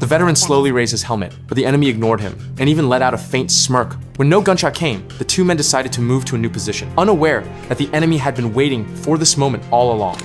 The veteran slowly raised his helmet, but the enemy ignored him, and even let out a faint smirk. When no gunshot came, the two men decided to move to a new position, unaware that the enemy had been waiting for this moment all along.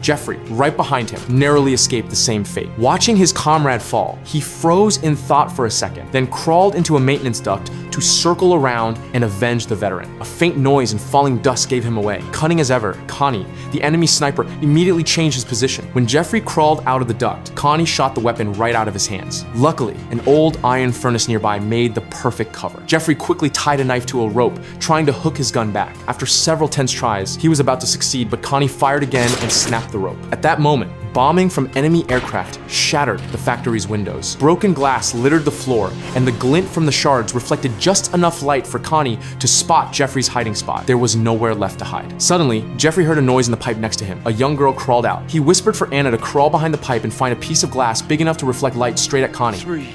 Jeffrey, right behind him, narrowly escaped the same fate. Watching his comrade fall, he froze in thought for a second, then crawled into a maintenance duct to circle around and avenge the veteran. A faint noise and falling dust gave him away. Cunning as ever, Connie, the enemy sniper, immediately changed his position. When Jeffrey crawled out of the duct, Connie shot the weapon right out of his hands. Luckily, an old iron furnace nearby made the perfect cover. Jeffrey quickly tied a knife to a rope, trying to hook his gun back. After several tense tries, he was about to succeed, but Connie fired again and snapped the rope. At that moment, bombing from enemy aircraft shattered the factory's windows. Broken glass littered the floor, and the glint from the shards reflected just enough light for Connie to spot Jeffrey's hiding spot. There was nowhere left to hide. Suddenly, Jeffrey heard a noise in the pipe next to him. A young girl crawled out. He whispered for Anna to crawl behind the pipe and find a piece of glass big enough to reflect light straight at Connie. 3,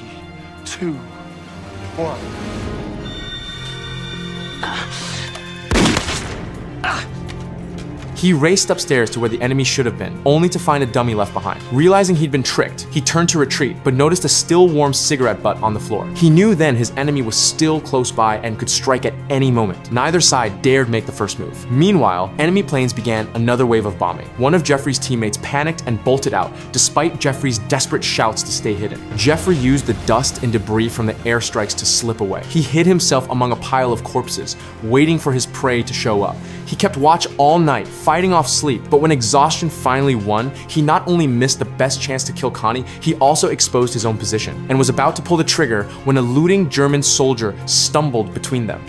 2, 1. He raced upstairs to where the enemy should have been, only to find a dummy left behind. Realizing he'd been tricked, he turned to retreat, but noticed a still warm cigarette butt on the floor. He knew then his enemy was still close by and could strike at any moment. Neither side dared make the first move. Meanwhile, enemy planes began another wave of bombing. One of Jeffrey's teammates panicked and bolted out, despite Jeffrey's desperate shouts to stay hidden. Jeffrey used the dust and debris from the airstrikes to slip away. He hid himself among a pile of corpses, waiting for his prey to show up. He kept watch all night, fighting off sleep, but when exhaustion finally won, he not only missed the best chance to kill Connie, he also exposed his own position, and was about to pull the trigger when a looting German soldier stumbled between them.